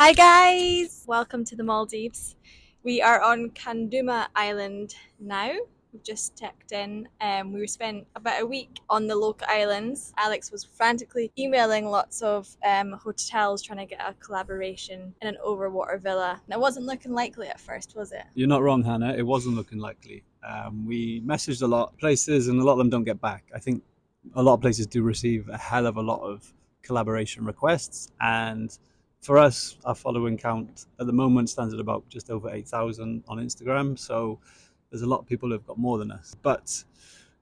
Hi guys! Welcome to the Maldives. We are on Kanduma Island now. We've just checked in. We spent about a week on the local islands. Alex was frantically emailing lots of hotels trying to get a collaboration in an overwater villa. And it wasn't looking likely at first, was it? You're not wrong, Hannah. It wasn't looking likely. We messaged a lot of places and a lot of them don't get back. I think a lot of places do receive a hell of a lot of collaboration requests, and for us, our following count at the moment stands at about just over 8,000 on Instagram. So there's a lot of people who've got more than us. But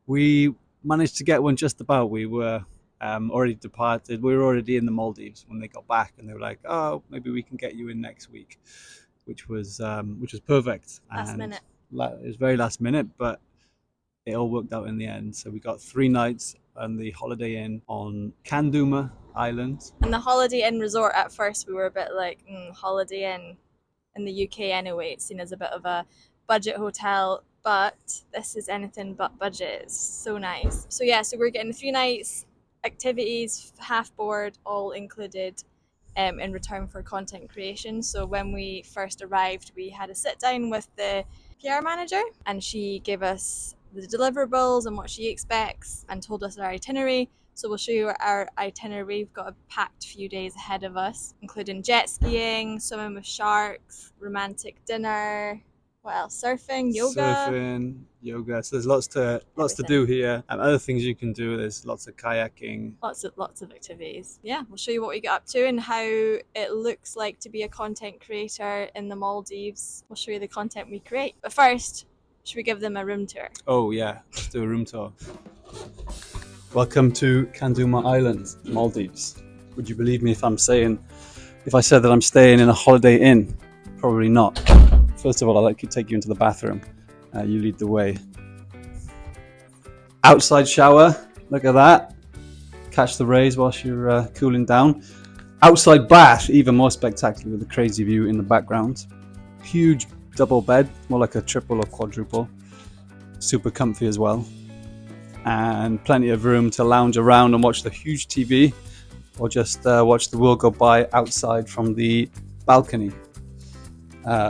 we managed to get one just about. We were already departed. We were already in the Maldives when they got back, and they were like, "Oh, maybe we can get you in next week," which was perfect. Last minute. It was very last minute, but it all worked out in the end. So we got 3 nights on the Holiday Inn on Kanduma Island. And the Holiday Inn resort, at first we were a bit like, Holiday Inn in the UK anyway, it's seen as a bit of a budget hotel, but this is anything but budget. It's so nice. So yeah, so we're getting 3 nights, activities, half board, all included in return for content creation. So when we first arrived, we had a sit down with the PR manager, and she gave us the deliverables and what she expects and told us our itinerary. So we'll show you our itinerary. We've got a packed few days ahead of us, including jet skiing, swimming with sharks, romantic dinner, what else? Surfing, yoga. So there's lots to do here, and other things you can do. There's lots of kayaking, lots of activities. Yeah, we'll show you what we get up to and how it looks like to be a content creator in the Maldives. We'll show you the content we create. But first, should we give them a room tour? Oh yeah, let's do a room tour. Welcome to Kanduma Island, Maldives. Would you believe me if I said that I'm staying in a Holiday Inn? Probably not. First of all, I'd like to take you into the bathroom. You lead the way. Outside shower, look at that. Catch the rays whilst you're cooling down. Outside bath, even more spectacular with a crazy view in the background. Huge double bed, more like a triple or quadruple. Super comfy as well. And plenty of room to lounge around and watch the huge TV, or just watch the world go by outside from the balcony.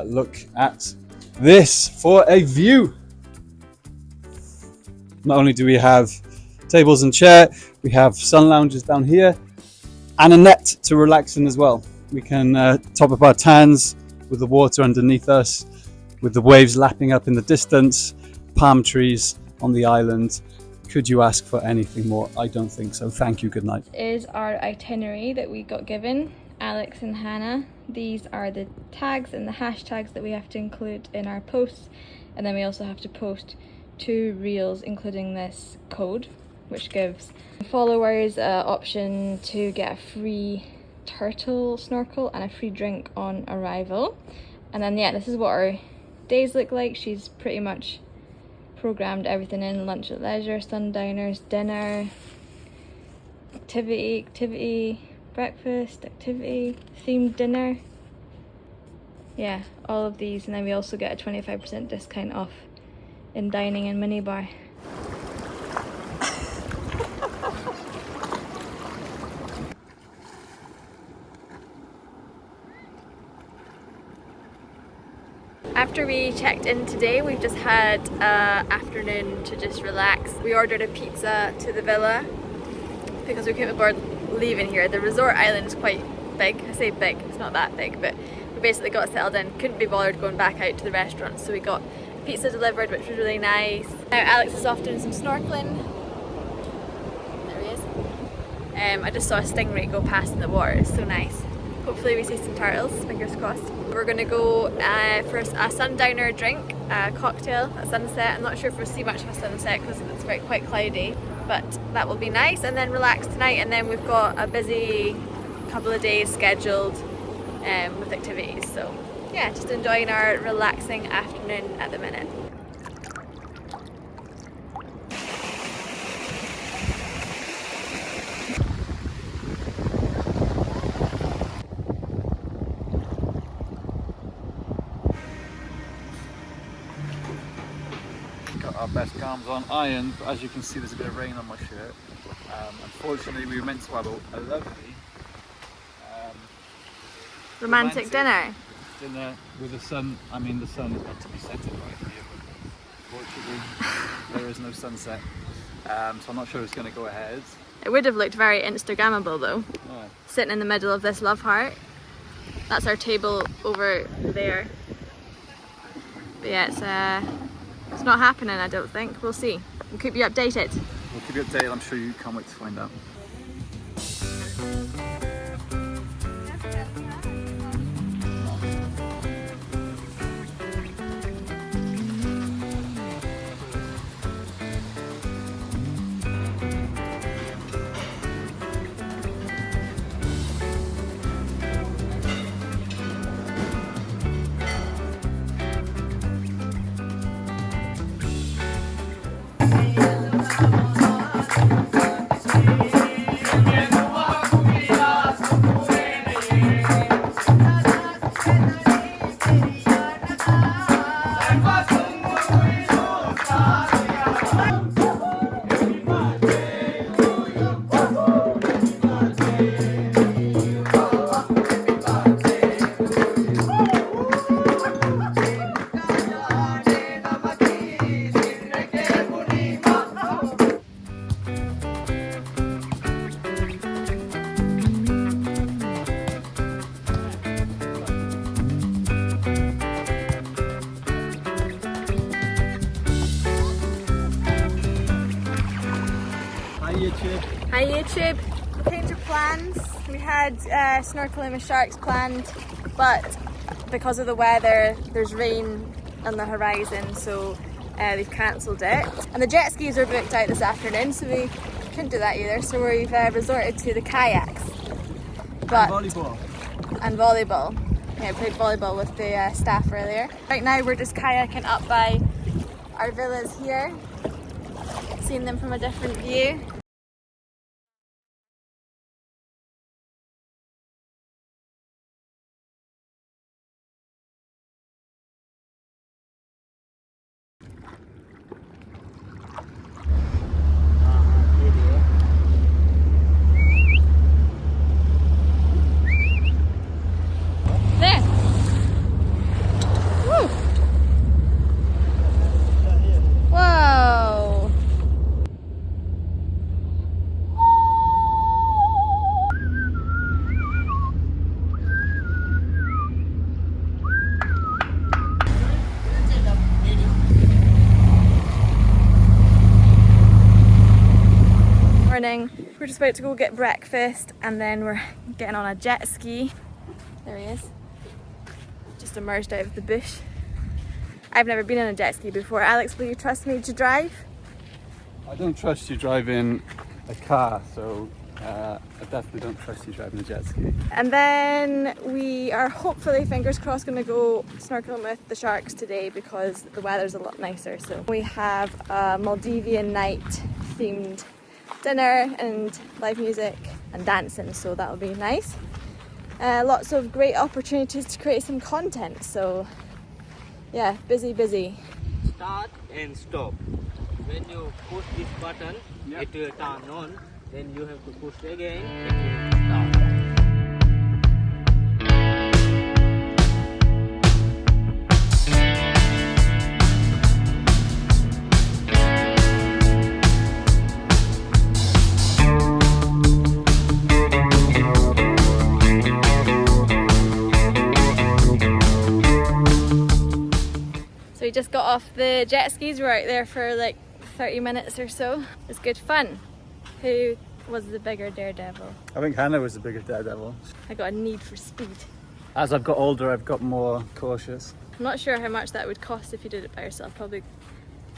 Look at this for a view. Not only do we have tables and chair, we have sun lounges down here and a net to relax in as well. We can top up our tans with the water underneath us, with the waves lapping up in the distance, palm trees on the island. Could you ask for anything more? I don't think so. Thank you. Good night. Is our itinerary that we got given, Alex and Hannah. These are the tags and the hashtags that we have to include in our posts, and then we also have to post 2 reels including this code, which gives followers an option to get a free turtle snorkel and a free drink on arrival. And then yeah, this is what our days look like. She's pretty much programmed everything in: lunch at leisure, sundowners, dinner, activity, breakfast, activity, themed dinner. Yeah, all of these, and then we also get a 25% discount off in dining and minibar. After we checked in today, we've just had an afternoon to just relax. We ordered a pizza to the villa because we couldn't afford leaving here. The resort island is quite big. I say big, it's not that big, but we basically got settled in, couldn't be bothered going back out to the restaurant, so we got pizza delivered, which was really nice. Now Alex is off doing some snorkeling. There he is. I just saw a stingray go past in the water, it's so nice. Hopefully we see some turtles, fingers crossed. We're going to go for a sundowner drink, a cocktail at sunset. I'm not sure if we'll see much of a sunset because it's quite cloudy, but that will be nice. And then relax tonight, and then we've got a busy couple of days scheduled with activities. So yeah, just enjoying our relaxing afternoon at the minute. Got our best garms on iron, but as you can see there's a bit of rain on my shirt. Unfortunately we were meant to have a lovely romantic dinner. Dinner with the sun. I mean, the sun is meant to be setting right here, but unfortunately there is no sunset. So I'm not sure it's going to go ahead. It would have looked very Instagrammable though. Yeah. Sitting in the middle of this love heart. That's our table over there. But yeah, it's not happening, I don't think. We'll see. We'll keep you updated. We'll keep you updated. I'm sure you can't wait to find out. Hi YouTube! Change of plans. We had snorkeling with sharks planned, but because of the weather there's rain on the horizon, so they've cancelled it. And the jet skis are booked out this afternoon, so we couldn't do that either, so we've resorted to the kayaks. But, and volleyball. Yeah, I played volleyball with the staff earlier. Right now we're just kayaking up by our villas here, seeing them from a different view. We're just about to go get breakfast and then we're getting on a jet ski. There he is. Just emerged out of the bush. I've never been on a jet ski before. Alex, will you trust me to drive? I don't trust you driving a car, so I definitely don't trust you driving a jet ski. And then we are hopefully, fingers crossed, going to go snorkeling with the sharks today because the weather's a lot nicer. So we have a Maldivian night themed dinner and live music and dancing, so that'll be nice. Lots of great opportunities to create some content, so yeah, busy. Start and stop. When you push this button, it will turn on, then you have to push again, it will start. So we just got off the jet skis. We're out there for like 30 minutes or so. It's good fun. Who was the bigger daredevil? I think Hannah was the bigger daredevil. I got a need for speed. As I've got older, I've got more cautious. I'm not sure how much that would cost if you did it by yourself. Probably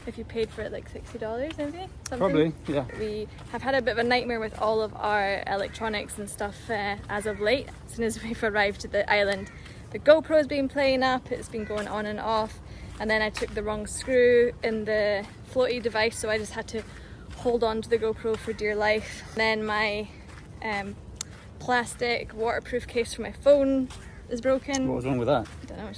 if you paid for it like $60 maybe? Something. Probably, yeah. We have had a bit of a nightmare with all of our electronics and stuff as of late. As soon as we've arrived to the island, the GoPro's been playing up, it's been going on and off. And then I took the wrong screw in the floaty device, so I just had to hold on to the GoPro for dear life. And then my plastic waterproof case for my phone is broken. What was wrong with that? I don't know.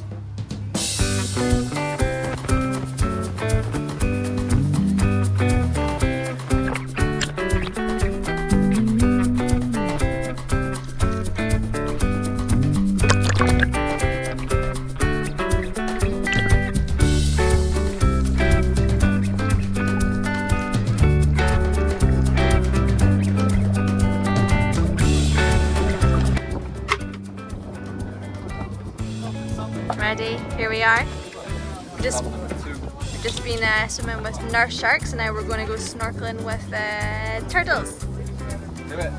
ready. Here we are. We've just been swimming with nurse sharks, and now we're going to go snorkeling with turtles. Do it.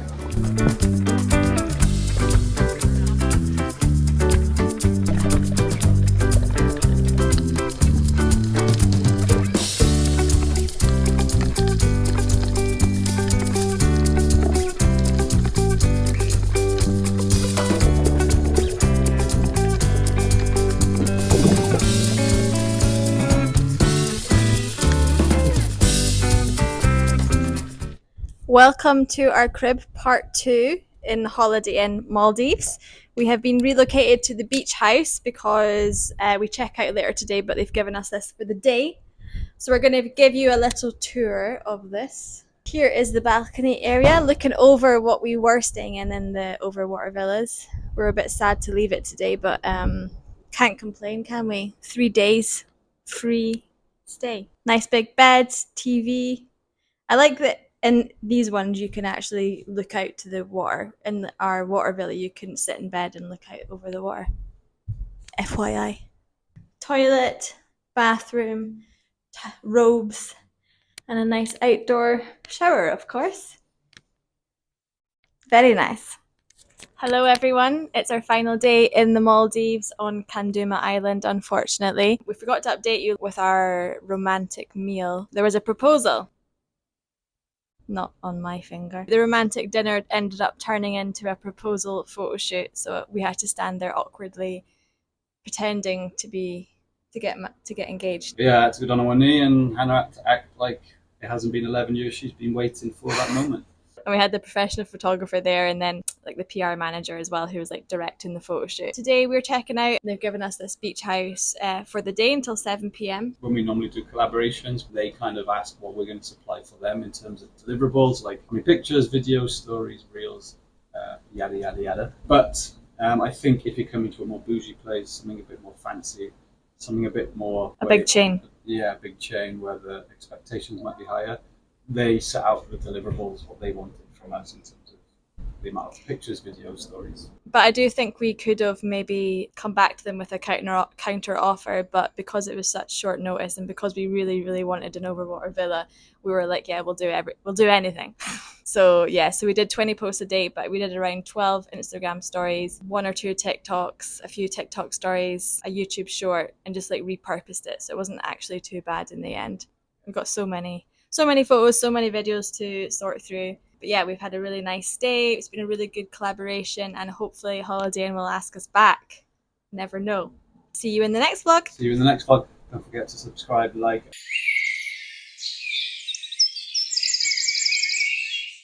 Welcome to our crib part 2 in Holiday Inn Maldives. We have been relocated to the beach house because we check out later today, but they've given us this for the day. So we're going to give you a little tour of this. Here is the balcony area looking over what we were staying in the Over Water Villas. We're a bit sad to leave it today, but can't complain, can we? 3 days free stay. Nice big beds, TV. I like that in these ones you can actually look out to the water. In our water villa you couldn't sit in bed and look out over the water. FYI. Toilet, bathroom, robes, and a nice outdoor shower, of course. Very nice. Hello everyone, it's our final day in the Maldives on Kanduma Island, unfortunately. We forgot to update you with our romantic meal. There was a proposal. Not on my finger. The romantic dinner ended up turning into a proposal photo shoot, so we had to stand there awkwardly pretending to get engaged. Yeah, I had to go down on one knee, and Hannah had to act like it hasn't been 11 years. She's been waiting for that moment. And we had the professional photographer there, and then like the PR manager as well, who was like directing the photo shoot. Today we're checking out. They've given us this beach house for the day until 7 p.m. When we normally do collaborations, they kind of ask what we're going to supply for them in terms of deliverables, like pictures, videos, stories, reels, yada yada yada. But I think if you're coming to a more bougie place, something a bit more fancy, something a bit more big chain. Yeah, a big chain where the expectations might be higher. They set out the deliverables, what they wanted from us in terms of the amount of pictures, videos, stories. But I do think we could have maybe come back to them with a counter offer, but because it was such short notice and because we really, really wanted an overwater villa, we were like, yeah, we'll do anything. So we did 20 posts a day, but we did around 12 Instagram stories, 1 or 2 TikToks, a few TikTok stories, a YouTube short, and just like repurposed it. So it wasn't actually too bad in the end. We got so many photos, so many videos to sort through. But yeah, we've had a really nice stay. It's been a really good collaboration, and hopefully Holiday Inn will ask us back. Never know. See you in the next vlog. See you in the next vlog. Don't forget to subscribe, like.